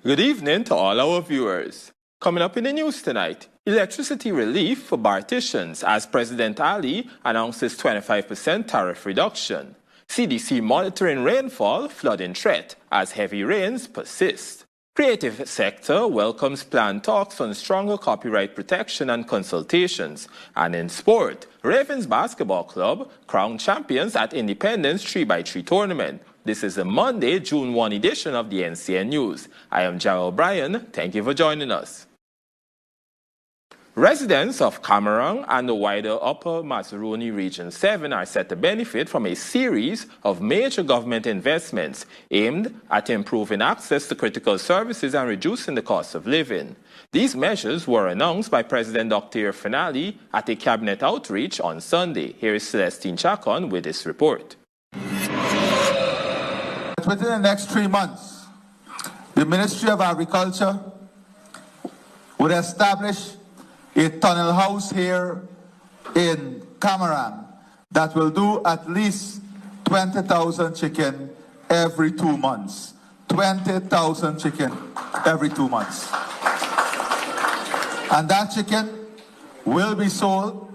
Good evening to all our viewers. Coming up in the news tonight, electricity relief for Barticians as President Ali announces 25% tariff reduction. CDC monitoring rainfall, flooding threat as heavy rains persist. Creative sector welcomes planned talks on stronger copyright protection and consultations. And in sport, Ravens Basketball Club crowned champions at Independence 3x3 tournament. This is the Monday, June 1 edition of the NCN News. I am Gerald Bryan. Thank you for joining us. Residents of Kamarang and the wider Upper Mazaruni Region 7 are set to benefit from a series of major government investments aimed at improving access to critical services and reducing the cost of living. These measures were announced by President Dr. Finali at a cabinet outreach on Sunday. Here is Celestine Chacon with this report. Within the next 3 months, the Ministry of Agriculture would establish a tunnel house here in Kamarang that will do at least 20,000 chicken every 2 months. 20,000 chicken every 2 months. And that chicken will be sold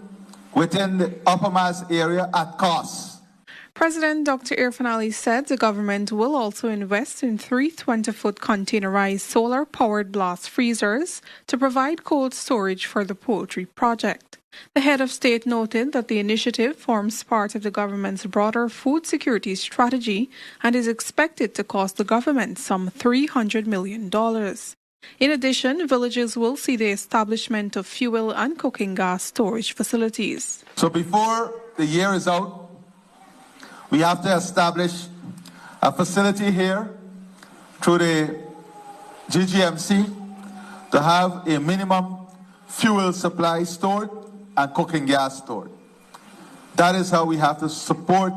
within the Upper Maz area at cost. President Dr. Irfan Ali said the government will also invest in 3 20-foot containerized solar-powered blast freezers to provide cold storage for the poultry project. The head of state noted that the initiative forms part of the government's broader food security strategy and is expected to cost the government some $300 million. In addition, villages will see the establishment of fuel and cooking gas storage facilities. So before the year is out, we have to establish a facility here through the GGMC to have a minimum fuel supply stored and cooking gas stored. That is how we have to support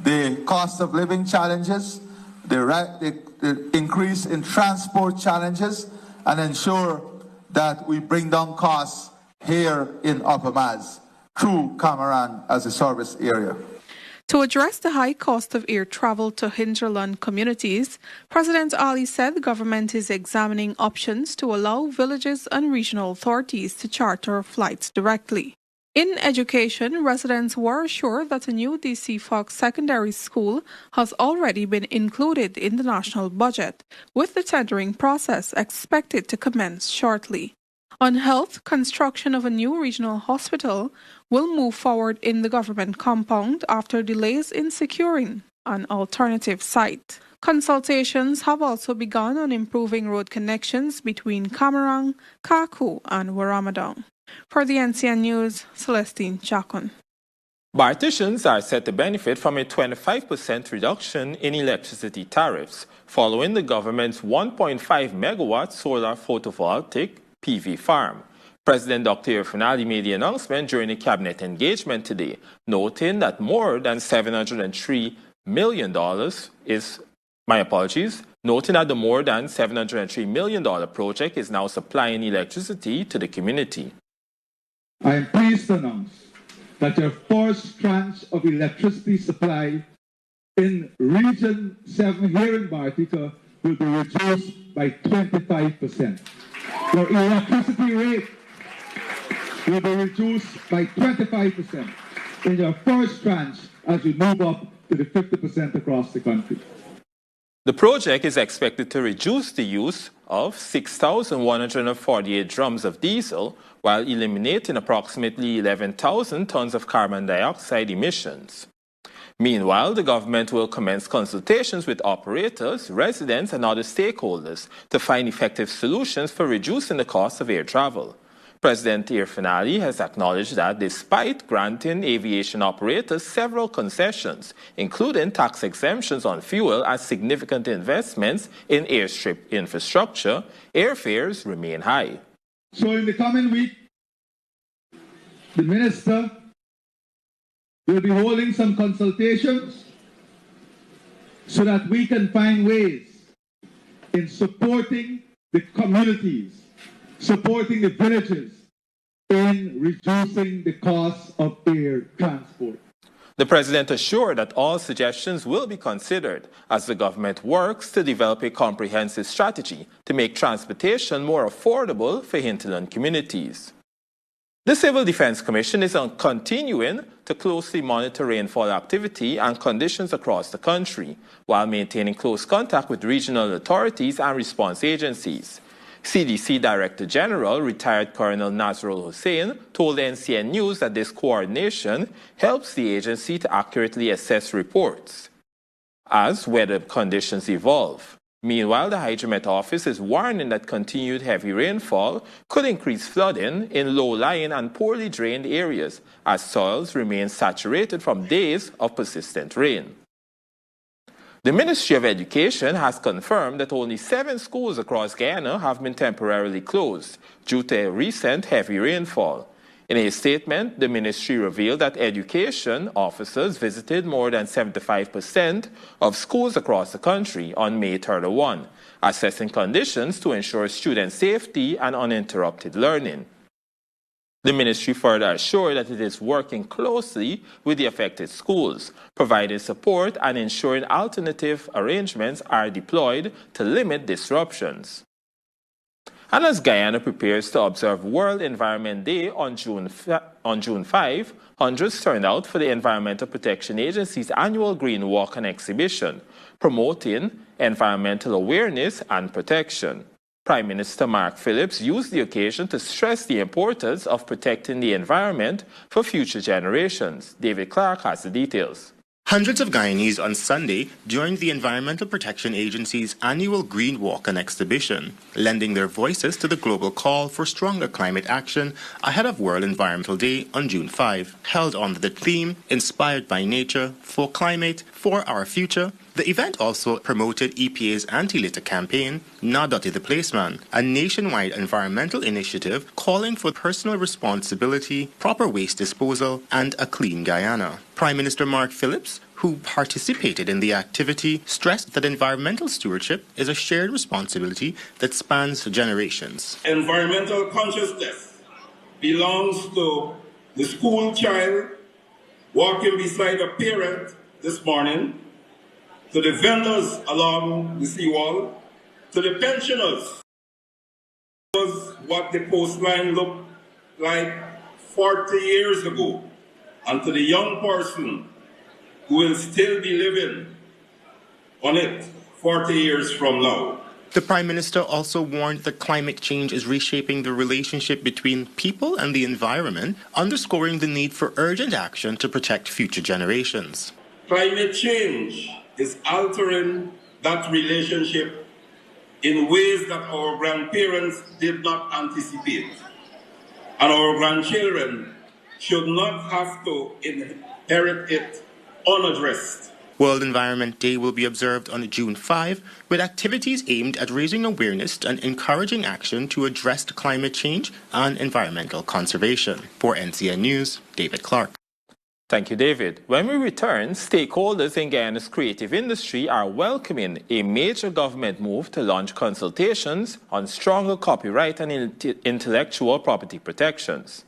the cost of living challenges, the increase in transport challenges, and ensure that we bring down costs here in Upper Maz through Kamarang as a service area. To address the high cost of air travel to hinterland communities, President Ali said the government is examining options to allow villages and regional authorities to charter flights directly. In education, residents were assured that a new DC Fox Secondary School has already been included in the national budget, with the tendering process expected to commence shortly. On health, construction of a new regional hospital will move forward in the government compound after delays in securing an alternative site. Consultations have also begun on improving road connections between Kamarang, Kaku, and Waramadong. For the NCN News, Celestine Chacon. Barticians are set to benefit from a 25% reduction in electricity tariffs following the government's 1.5 megawatt solar photovoltaic PV farm. President Dr. Finali made the announcement during a cabinet engagement today, noting that more than $703 million noting that the more than $703 million project is now supplying electricity to the community. I am pleased to announce that your first tranche of electricity supply in Region 7 here in Bartica will be reduced by 25%. Your electricity rate will be reduced by 25% in your first tranche as we move up to the 50% across the country. The project is expected to reduce the use of 6,148 drums of diesel while eliminating approximately 11,000 tons of carbon dioxide emissions. Meanwhile, the government will commence consultations with operators, residents, and other stakeholders to find effective solutions for reducing the cost of air travel. President Irfan Ali has acknowledged that despite granting aviation operators several concessions, including tax exemptions on fuel and significant investments in airstrip infrastructure, airfares remain high. So in the coming week, the Minister will be holding some consultations so that we can find ways in supporting the communities, supporting the villages in reducing the cost of air transport. The president assured that all suggestions will be considered as the government works to develop a comprehensive strategy to make transportation more affordable for hinterland communities. The Civil Defense Commission is continuing to closely monitor rainfall activity and conditions across the country while maintaining close contact with regional authorities and response agencies. CDC Director General, retired Colonel Nazrul Hussain, told NCN News that this coordination helps the agency to accurately assess reports as weather conditions evolve. Meanwhile, the Hydromet Office is warning that continued heavy rainfall could increase flooding in low-lying and poorly drained areas as soils remain saturated from days of persistent rain. The Ministry of Education has confirmed that only 7 schools across Guyana have been temporarily closed due to recent heavy rainfall. In a statement, the ministry revealed that education officers visited more than 75% of schools across the country on May 31, assessing conditions to ensure student safety and uninterrupted learning. The ministry further assured that it is working closely with the affected schools, providing support and ensuring alternative arrangements are deployed to limit disruptions. And as Guyana prepares to observe World Environment Day on June 5, hundreds turned out for the Environmental Protection Agency's annual Green Walk and exhibition, promoting environmental awareness and protection. Prime Minister Mark Phillips used the occasion to stress the importance of protecting the environment for future generations. David Clark has the details. Hundreds of Guyanese on Sunday joined the Environmental Protection Agency's annual Green Walk and exhibition, lending their voices to the global call for stronger climate action ahead of World Environmental Day on June 5. Held under the theme, Inspired by Nature, for Climate, for Our Future, the event also promoted EPA's anti-litter campaign, Not Dirty the Placeman, a nationwide environmental initiative calling for personal responsibility, proper waste disposal, and a clean Guyana. Prime Minister Mark Phillips, who participated in the activity, stressed that environmental stewardship is a shared responsibility that spans generations. Environmental consciousness belongs to the school child walking beside a parent this morning, to the vendors along the seawall, to the pensioners. This was what the coastline looked like 40 years ago, and to the young person who will still be living on it 40 years from now. The Prime Minister also warned that climate change is reshaping the relationship between people and the environment, underscoring the need for urgent action to protect future generations. Climate change is altering that relationship in ways that our grandparents did not anticipate. And our grandchildren should not have to inherit it unaddressed. World Environment Day will be observed on June 5, with activities aimed at raising awareness and encouraging action to address climate change and environmental conservation. For NCN News, David Clark. Thank you, David. When we return, stakeholders in Guyana's creative industry are welcoming a major government move to launch consultations on stronger copyright and intellectual property protections.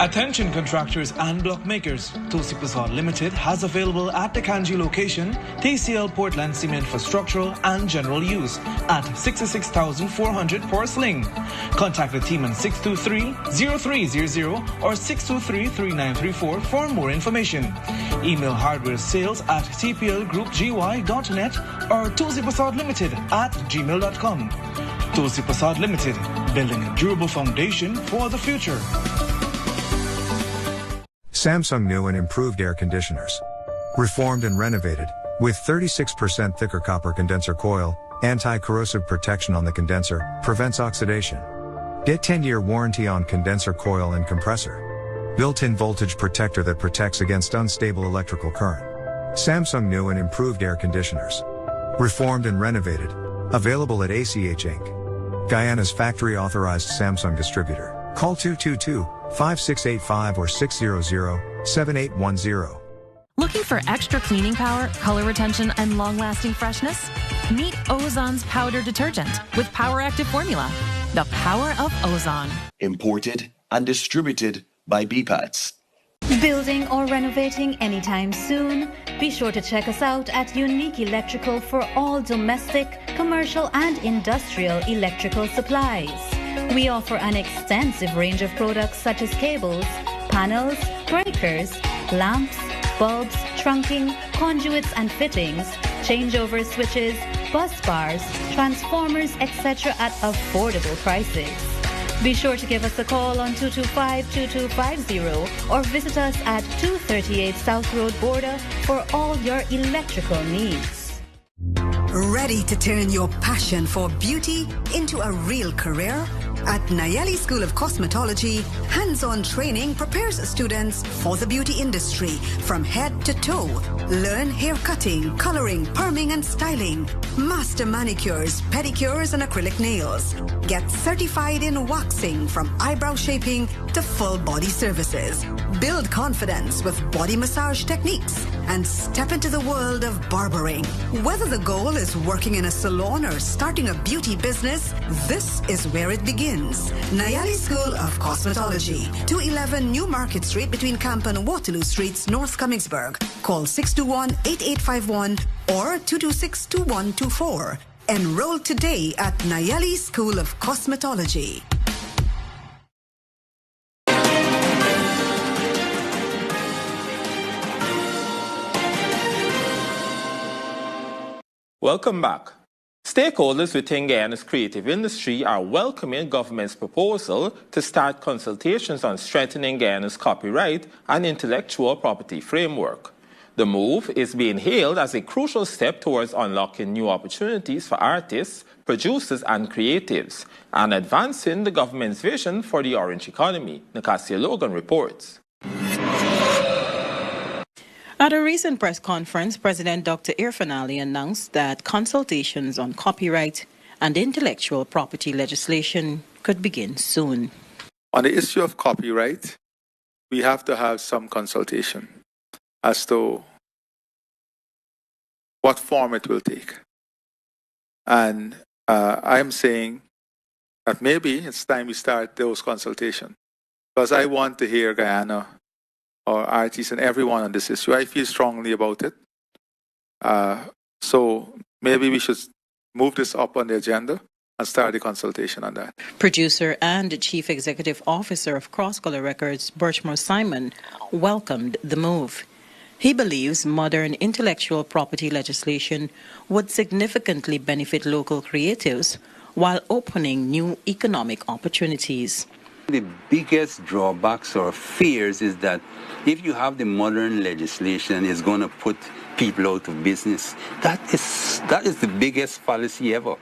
Attention contractors and block makers. Tulsi Prasad Limited has available at the Kanji location TCL Portland cement for structural and general use at 66,400 per sling. Contact the team on 623-0300 or 623-3934 for more information. Email hardware sales at tplgroupgy.net or Tulsi Prasad Limited at gmail.com. Tulsi Prasad Limited, building a durable foundation for the future. Samsung new and improved air conditioners. Reformed and renovated, with 36% thicker copper condenser coil, anti-corrosive protection on the condenser, prevents oxidation. Get 10-year warranty on condenser coil and compressor. Built-in voltage protector that protects against unstable electrical current. Samsung new and improved air conditioners. Reformed and renovated. Available at ACH Inc. Guyana's factory authorized Samsung distributor. Call 222-5685 or 600-7810. Looking for extra cleaning power, color retention, and long-lasting freshness? Meet Ozon's powder detergent with power active formula. The power of Ozon. Imported and distributed by BPATS. Building or renovating anytime soon? Be sure to check us out at Unique Electrical for all domestic, commercial and industrial electrical supplies. We offer an extensive range of products such as cables, panels, breakers, lamps, bulbs, trunking, conduits and fittings, changeover switches, bus bars, transformers, etc. at affordable prices. Be sure to give us a call on 225-2250 or visit us at 238 South Road Border for all your electrical needs. Ready to turn your passion for beauty into a real career? At Nayeli School of Cosmetology, hands-on training prepares students for the beauty industry from head to toe. Learn hair cutting, coloring, perming and styling. Master manicures, pedicures and acrylic nails. Get certified in waxing from eyebrow shaping to full body services. Build confidence with body massage techniques and step into the world of barbering. Whether the goal is working in a salon or starting a beauty business, this is where it begins. Nayeli School of Cosmetology, 211 New Market Street between Camp and Waterloo Streets, North Cummingsburg. Call 621-8851 or 226-2124. Enroll today at Nayeli School of Cosmetology. Welcome back. Stakeholders within Guyana's creative industry are welcoming government's proposal to start consultations on strengthening Guyana's copyright and intellectual property framework. The move is being hailed as a crucial step towards unlocking new opportunities for artists, producers and creatives, and advancing the government's vision for the orange economy. Nakasia Logan reports. At a recent press conference, President Dr. Irfan Ali announced that consultations on copyright and intellectual property legislation could begin soon. On the issue of copyright, we have to have some consultation as to what form it will take. And I'm saying that maybe it's time we start those consultations, because I want to hear Guyana or artists and everyone on this issue. I feel strongly about it. So maybe we should move this up on the agenda and start the consultation on that. Producer and Chief Executive Officer of Cross Color Records, Birchmore Simon, welcomed the move. He believes modern intellectual property legislation would significantly benefit local creatives while opening new economic opportunities. The biggest drawbacks or fears is that if you have the modern legislation, it's going to put people out of business. That is the biggest fallacy ever.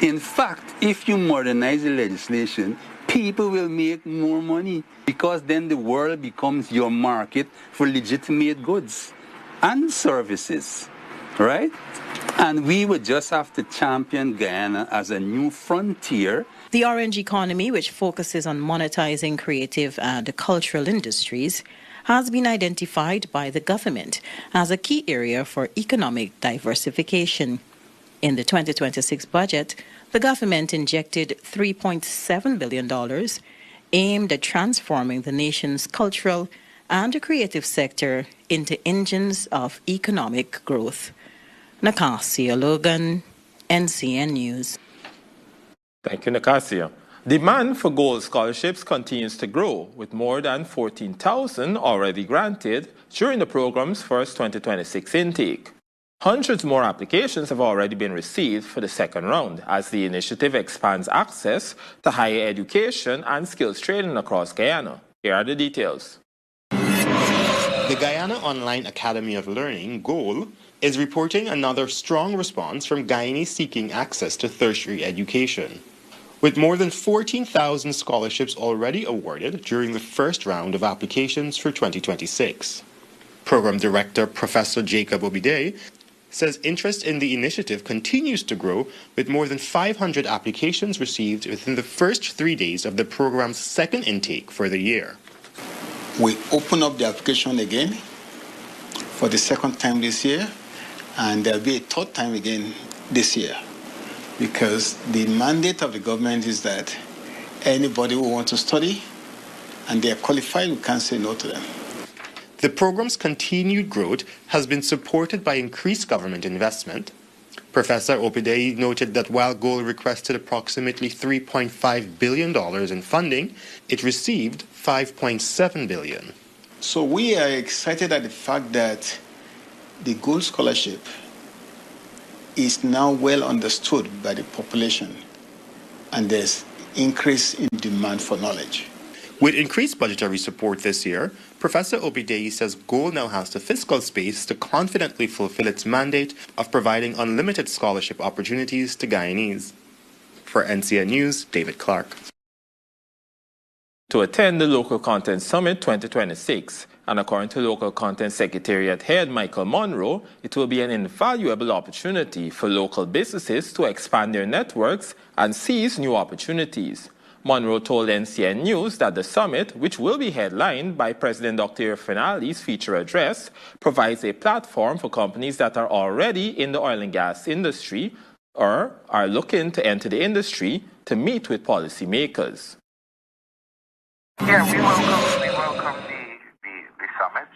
In fact, if you modernize the legislation, people will make more money, because then the world becomes your market for legitimate goods and services, right? And we would just have to champion Guyana as a new frontier. The orange economy, which focuses on monetizing creative and cultural industries, has been identified by the government as a key area for economic diversification. In the 2026 budget, the government injected $3.7 billion aimed at transforming the nation's cultural and creative sector into engines of economic growth. Nakasia Logan, NCN News. Thank you, Nakasia. Demand for gold scholarships continues to grow, with more than 14,000 already granted during the program's first 2026 intake. Hundreds more applications have already been received for the second round as the initiative expands access to higher education and skills training across Guyana. Here are the details. The Guyana Online Academy of Learning, GOAL, is reporting another strong response from Guyanese seeking access to tertiary education. With more than 14,000 scholarships already awarded during the first round of applications for 2026. Program Director Professor Jacob Obide says interest in the initiative continues to grow, with more than 500 applications received within the first 3 days of the program's second intake for the year. We open up the application again for the second time this year, and there'll be a third time again this year, because the mandate of the government is that anybody who wants to study and they are qualified, we can't say no to them. The program's continued growth has been supported by increased government investment. Professor Opidei noted that while GOAL requested approximately $3.5 billion in funding, it received $5.7 billion. So we are excited at the fact that the GOAL scholarship is now well understood by the population, and there's increase in demand for knowledge. With increased budgetary support this year, Professor Opidei says GOAL now has the fiscal space to confidently fulfill its mandate of providing unlimited scholarship opportunities to Guyanese. For NCN News, David Clark. To attend the Local Content Summit 2026, and according to Local Content Secretariat Head Michael Monroe, it will be an invaluable opportunity for local businesses to expand their networks and seize new opportunities. Monroe told NCN News that the summit, which will be headlined by President Dr. Finale's feature address, provides a platform for companies that are already in the oil and gas industry or are looking to enter the industry to meet with policymakers. Yeah, we welcome the summit.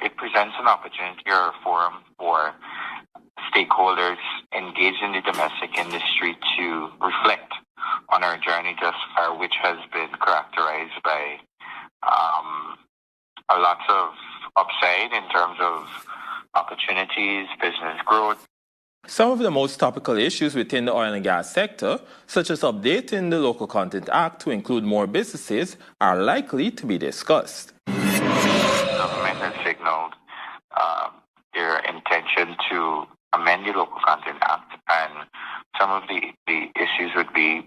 It presents an opportunity or a forum for stakeholders engaged in the domestic industry to reflect on our journey thus far, which has been characterized by a lot of upside in terms of opportunities, business growth. Some of the most topical issues within the oil and gas sector, such as updating the Local Content Act to include more businesses, are likely to be discussed. The government has signaled their intention to amend the Local Content Act, and some of the issues would be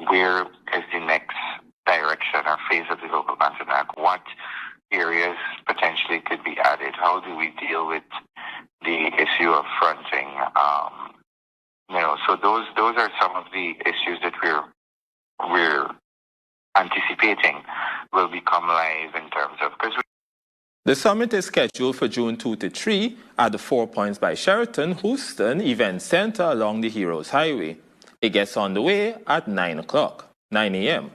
where is the next direction or phase of the Local Content Act? What areas potentially could be added? How do we deal with the issue of fronting? So those are some of the issues that we're anticipating will become live in terms of. The summit is scheduled for June 2 to 3 at the 4 Points by Sheraton Houston Event Center along the Heroes Highway. It gets underway at 9 a.m.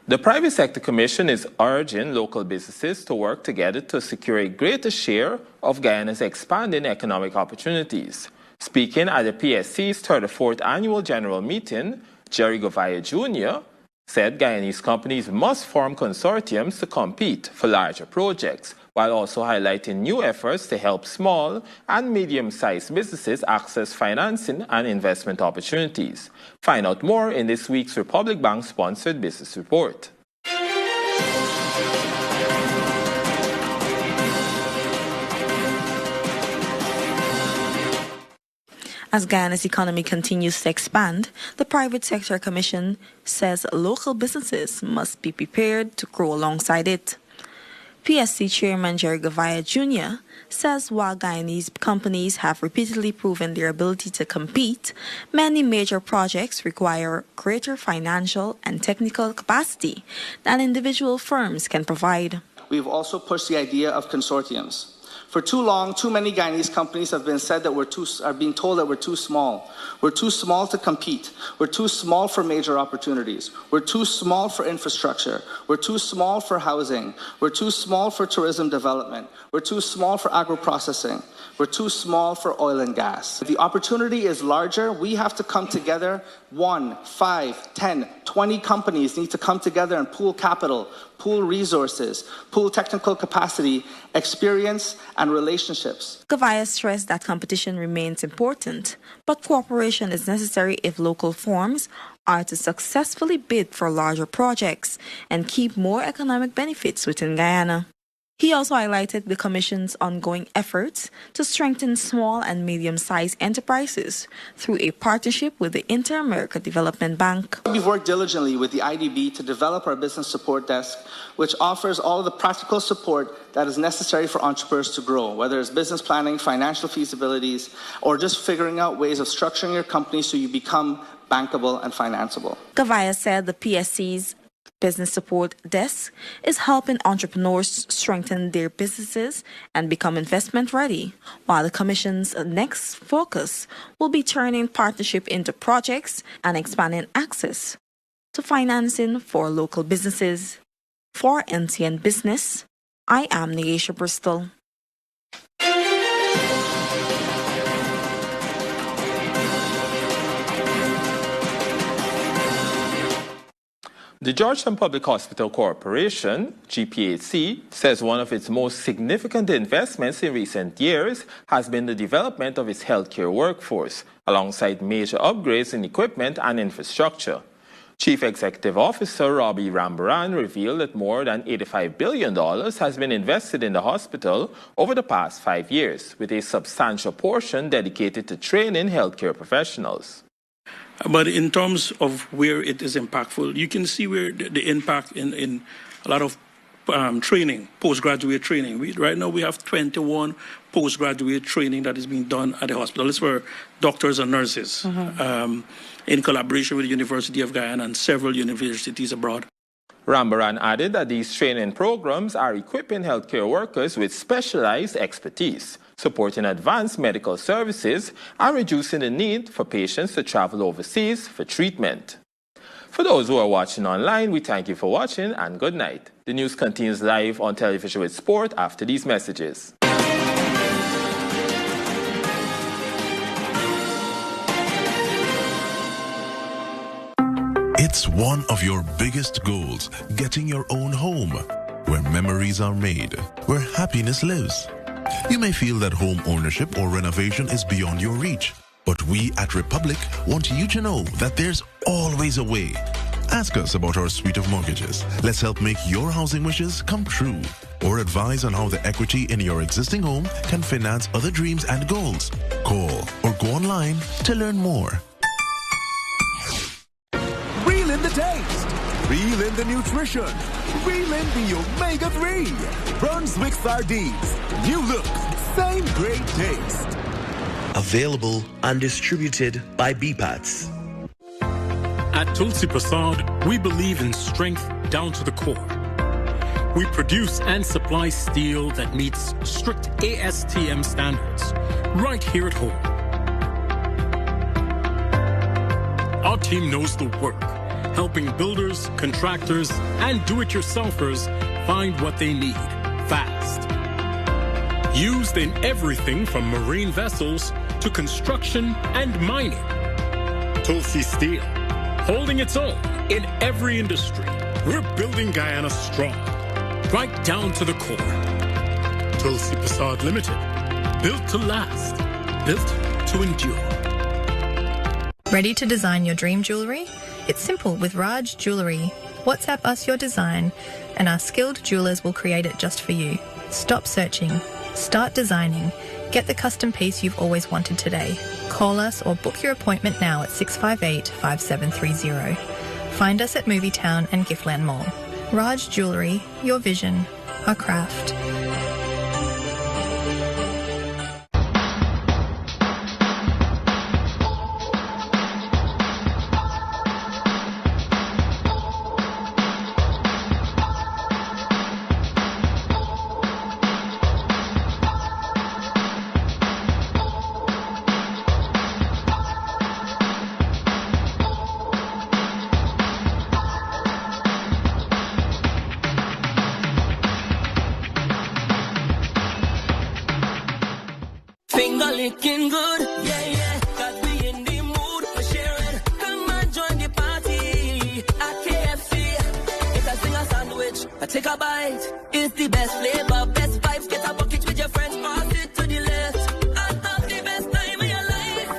The Private Sector Commission is urging local businesses to work together to secure a greater share of Guyana's expanding economic opportunities. Speaking at the PSC's 34th Annual General Meeting, Jerry Govaya Jr. said Guyanese companies must form consortiums to compete for larger projects, while also highlighting new efforts to help small and medium-sized businesses access financing and investment opportunities. Find out more in this week's Republic Bank-sponsored business report. As Guyana's economy continues to expand, the Private Sector Commission says local businesses must be prepared to grow alongside it. PSC Chairman Jerry Govaya Jr. says while Guyanese companies have repeatedly proven their ability to compete, many major projects require greater financial and technical capacity than individual firms can provide. We've also pushed the idea of consortiums. For too long, too many Guyanese companies have been said that are being told that we're too small. We're too small to compete. We're too small for major opportunities. We're too small for infrastructure. We're too small for housing. We're too small for tourism development. We're too small for agro-processing. We're too small for oil and gas. If the opportunity is larger, we have to come together. 1, 5, 10, 20 companies need to come together and pool capital, pool resources, pool technical capacity, experience, and relationships. Govaya stressed that competition remains important, but cooperation is necessary if local firms are to successfully bid for larger projects and keep more economic benefits within Guyana. He also highlighted the Commission's ongoing efforts to strengthen small and medium-sized enterprises through a partnership with the Inter-America Development Bank. We've worked diligently with the IDB to develop our business support desk, which offers all of the practical support that is necessary for entrepreneurs to grow, whether it's business planning, financial feasibilities, or just figuring out ways of structuring your company so you become bankable and financeable. Govaya said the PSC's Business Support Desk is helping entrepreneurs strengthen their businesses and become investment ready, while the Commission's next focus will be turning partnership into projects and expanding access to financing for local businesses. For NCN Business, I am Neisha Bristol. The Georgetown Public Hospital Corporation, GPHC, says one of its most significant investments in recent years has been the development of its healthcare workforce, alongside major upgrades in equipment and infrastructure. Chief Executive Officer Robbie Rambaran revealed that more than $85 billion has been invested in the hospital over the past 5 years, with a substantial portion dedicated to training healthcare professionals. But in terms of where it is impactful, you can see where the impact in a lot of training, postgraduate training. Right now we have 21 postgraduate training that is being done at the hospital. It's for doctors and nurses in collaboration with the University of Guyana and several universities abroad. Rambaran added that these training programs are equipping healthcare workers with specialized expertise, supporting advanced medical services, and reducing the need for patients to travel overseas for treatment. For those who are watching online, we thank you for watching and good night. The news continues live on television with sport after these messages. It's one of your biggest goals, getting your own home, where memories are made, where happiness lives. You may feel that home ownership or renovation is beyond your reach, but we at Republic want you to know that there's always a way. Ask us about our suite of mortgages. Let's help make your housing wishes come true. Or advise on how the equity in your existing home can finance other dreams and goals. Call or go online to learn more. Reel in the taste. Reel in the nutrition. Reel in the omega-3. Brunswick sardines. New look, same great taste. Available and distributed by BPATS. At Tulsi Prasad, we believe in strength down to the core. We produce and supply steel that meets strict ASTM standards right here at home. Our team knows the work, helping builders, contractors, and do-it-yourselfers find what they need fast. Used in everything from marine vessels to construction and mining. Tulsi Steel, holding its own in every industry. We're building Guyana strong, right down to the core. Tulsi Prasad Limited, built to last, built to endure. Ready to design your dream jewelry? It's simple with Raj Jewellery. WhatsApp us your design and our skilled jewelers will create it just for you. Stop searching. Start designing. Get the custom piece you've always wanted today. Call us or book your appointment now at 658-5730. Find us at Movietown and Giftland Mall. Raj Jewellery, your vision, our craft. Looking good, yeah, yeah. Got me in the mood for sharing. Come and join the party at KFC. If I sing a sandwich, I take a bite. It's the best flavor, best vibes. Get a bucket with your friends, pass it to the left. And have the best time of your life.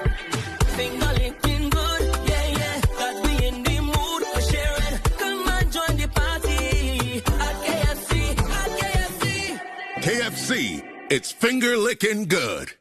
Finger licking good, yeah, yeah. Got me in the mood for sharing. Come and join the party at KFC, at KFC. KFC, it's finger licking good.